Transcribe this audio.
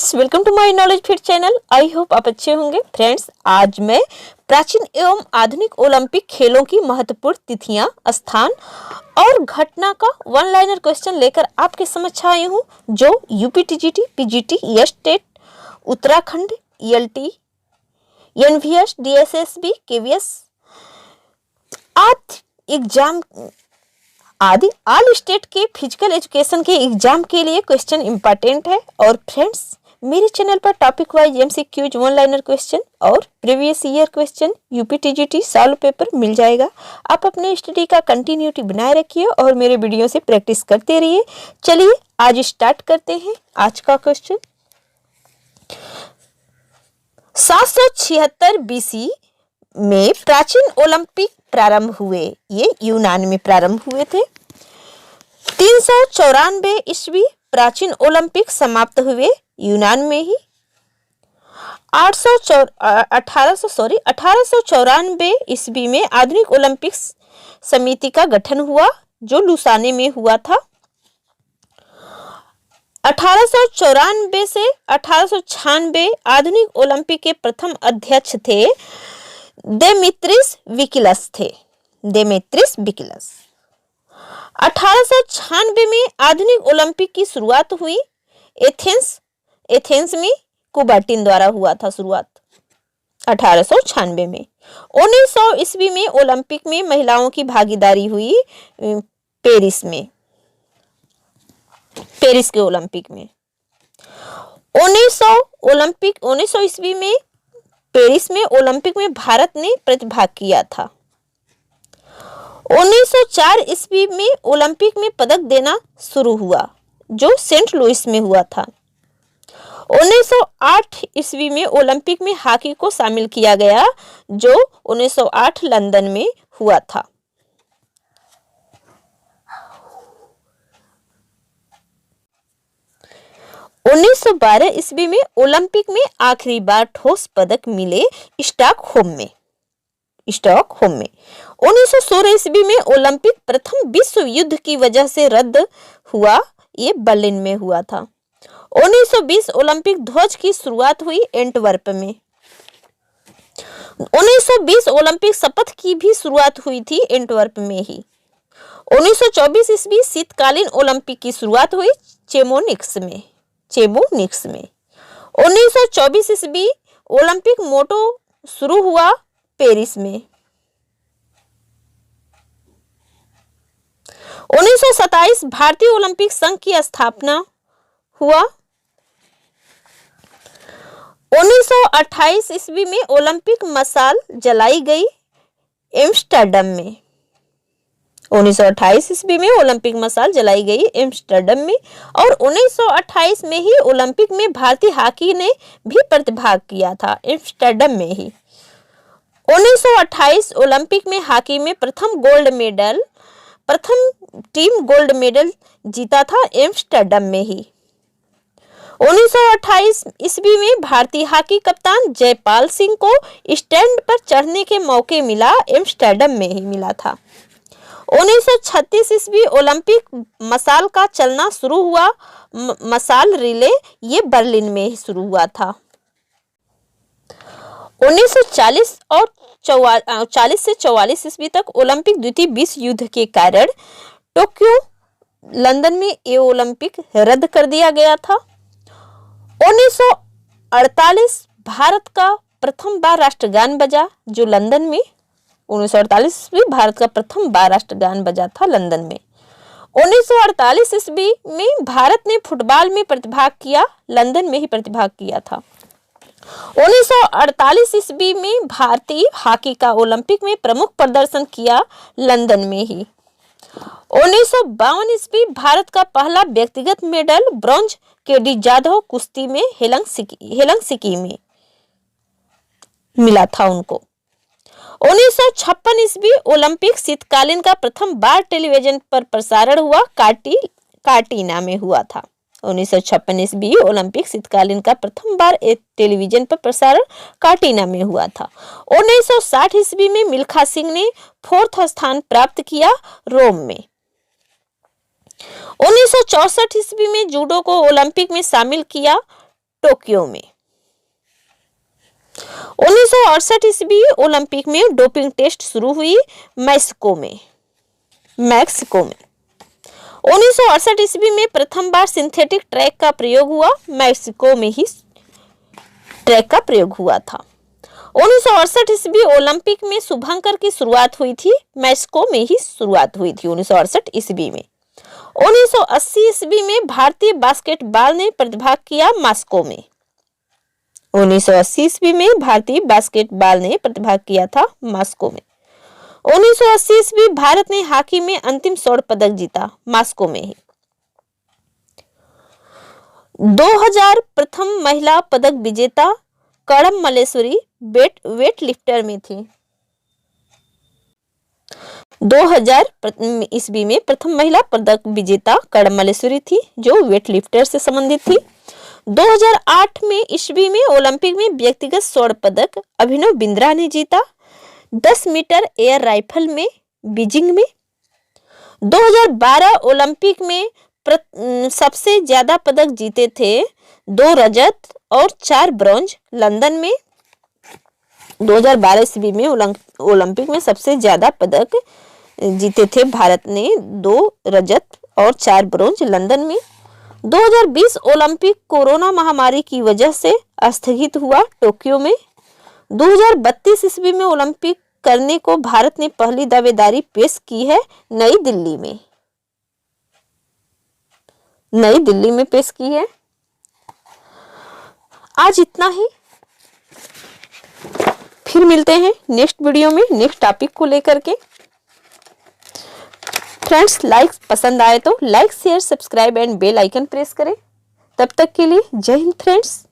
Friends, welcome to my knowledge fit channel. I hope आप अच्छे होंगे। फ्रेंड्स, आज मैं प्राचीन एवं आधुनिक ओलंपिक खेलों की महत्वपूर्ण तिथियां, स्थान और घटना का वन लाइनर क्वेश्चन लेकर आपके समक्ष आई हूं, जो UP TGT, PGT, S TET, Uttarakhand, ELT, NVS, DSSB, KVS आदि ऑल स्टेट के फिजिकल एजुकेशन के एग्जाम के लिए क्वेश्चन इंपॉर्टेंट है। और फ्रेंड्स, मेरे चैनल पर topic wise MCQs, one liner question और previous year question UP TGT solve paper मिल जाएगा। आप अपने स्टडी का कंटिन्यूटी बनाए रखिए और मेरे वीडियो से प्रैक्टिस करते रहिए। चलिए आज स्टार्ट करते हैं आज का क्वेश्चन। 776 बीसी में प्राचीन ओलंपिक प्रारंभ हुए। ये यूनान में प्रारंभ हुए थे। 394 ईस्वी प्राचीन ओलंपिक समाप्त हुए यूनान में ही। 1894 ईस्वी में आधुनिक ओलंपिक समिति का गठन हुआ, जो लुसाने में हुआ था। 1894 से 1896 आधुनिक ओलंपिक के प्रथम अध्यक्ष थे देमेत्रियस विकिलस थे। देमेत्रियस विकिलस। 1896 में आधुनिक ओलंपिक की शुरुआत हुई। एथेंस में कुबर्टिन द्वारा हुआ था शुरुआत 1896 में। 1900 ईस्वी में ओलंपिक में महिलाओं की भागीदारी हुई पेरिस के ओलंपिक में। 1900 ईस्वी में पेरिस में ओलंपिक में भारत ने प्रतिभाग किया था। 1904 ईस्वी में ओलंपिक में पदक देना शुरू हुआ, जो सेंट लुइस में हुआ था। 1908 ईस्वी में ओलंपिक में हॉकी को शामिल किया गया, जो 1908 लंदन में हुआ था। 1912 ईस्वी में ओलंपिक में आखिरी बार ठोस पदक मिले स्टॉकहोम में। 1916 ईस्वी में ओलंपिक प्रथम विश्व युद्ध की वजह से रद्द हुआ, ये बर्लिन में हुआ था। 1920 ओलंपिक ध्वज की शुरुआत हुई एंटवर्प में। 1920 ओलंपिक शपथ की भी शुरुआत हुई थी एंटवर्प में ही। 1924 ईस्वी शीतकालीन ओलंपिक की शुरुआत हुई चेमोनिक्स में। 1924 ईस्वी ओलंपिक मोटो शुरू हुआ पेरिस में। 1927 भारतीय ओलंपिक संघ की स्थापना हुआ। 1928 ईस्वी में ओलंपिक मशाल जलाई गई एम्स्टर्डम में। 1928 ईस्वी में ओलंपिक मशाल जलाई गई एम्स्टर्डम में। और 1928 में ही ओलंपिक में भारतीय हॉकी ने भी प्रतिभाग किया था, एम्स्टर्डम में ही। 1928 ओलंपिक में हॉकी में प्रथम टीम गोल्ड मेडल जीता था एम्स्टर्डम में ही। 1928 ईस्वी में भारतीय हॉकी कप्तान जयपाल सिंह को स्टैंड पर चढ़ने के मौके मिला, एम्स्टर्डम में ही मिला था। 1936 ईस्वी ओलंपिक मशाल का चलना शुरू हुआ। मशाल रिले, ये बर्लिन में ही शुरू हुआ था। 1940 और 40 से 44 ईस्वी तक ओलंपिक द्वितीय विश्व युद्ध के कारण टोक्यो, लंदन में ये ओलंपिक रद्द कर दिया गया था। 1948 भारत का प्रथम बार राष्ट्रगान बजा, जो लंदन में 1948 में भारत का प्रथम बार राष्ट्रगान बजा था लंदन में। 1948 ईस्वी में भारत ने फुटबॉल में प्रतिभाग किया, लंदन में ही प्रतिभाग किया था। 1948 ईस्वी में भारतीय हॉकी का ओलंपिक में प्रमुख प्रदर्शन किया, लंदन में ही। 1952 ईस्वी भारत का पहला व्यक्तिगत मेडल ब्रॉन्ज केडी जाधव कुश्ती में हेलंसिकी में मिला था उनको। 1956 ईस्वी ओलंपिक शीतकालीन का प्रथम बार टेलीविजन पर प्रसारण हुआ, कार्टिना में हुआ था। 1956 ईस्वी ओलंपिक शीतकालीन का प्रथम बार टेलीविजन पर प्रसारण कार्टिना में हुआ था। 1960 ईस्वी में मिल्खा सिंह ने 4th स्थान प्राप्त किया, रोम में। 1964 ईस्वी में जूडो को ओलंपिक में शामिल किया, टोक्यो में। 1968 ईस्वी ओलंपिक में डोपिंग टेस्ट शुरू हुई मैक्सिको में। 1968 ईस्वी में प्रथम बार सिंथेटिक ट्रैक का प्रयोग हुआ। मैक्सिको में ही ट्रैक का प्रयोग हुआ था। 1968 ईस्वी ओलंपिक में शुभंकर की शुरुआत हुई थी। मैक्सिको में ही शुरुआत हुई थी 1968 ईस्वी में। 1980 ईस्वी में भारतीय बास्केटबॉल ने प्रतिभाग किया मॉस्को में। 1980 ईस्वी में भारतीय बास्केटबॉल ने प्रतिभाग किया था मॉस्को में। 1980 ईस्वी भारत ने हॉकी में अंतिम स्वर्ण पदक जीता मॉस्को में ही। 2000 प्रथम महिला पदक विजेता कड़म मल्लेश्वरी वेट लिफ्टर में थी। 2000 ईस्वी में प्रथम महिला पदक विजेता कड़म मल्लेश्वरी थी, जो वेट लिफ्टर से संबंधित थी। 2008 में ईस्वी में ओलंपिक में व्यक्तिगत स्वर्ण पदक अभिनव बिंद्रा ने जीता 10 मीटर एयर राइफल में बीजिंग में। 2012 ओलंपिक में सबसे ज्यादा पदक जीते थे 2 रजत और 4 ब्रॉन्ज लंदन में। 2012 ईस्वी में ओलंपिक में सबसे ज्यादा पदक जीते थे भारत ने 2 रजत और 4 ब्रॉन्ज लंदन में। 2020 ओलंपिक कोरोना महामारी की वजह से स्थगित हुआ टोक्यो में। 2032 ईस्वी में ओलंपिक करने को भारत ने पहली दावेदारी पेश की है नई दिल्ली में पेश की है। आज इतना ही, फिर मिलते हैं नेक्स्ट वीडियो में नेक्स्ट टॉपिक को लेकर के। फ्रेंड्स, लाइक पसंद आए तो like share subscribe and bell icon press करें। तब तक के लिए जय हिंद फ्रेंड्स।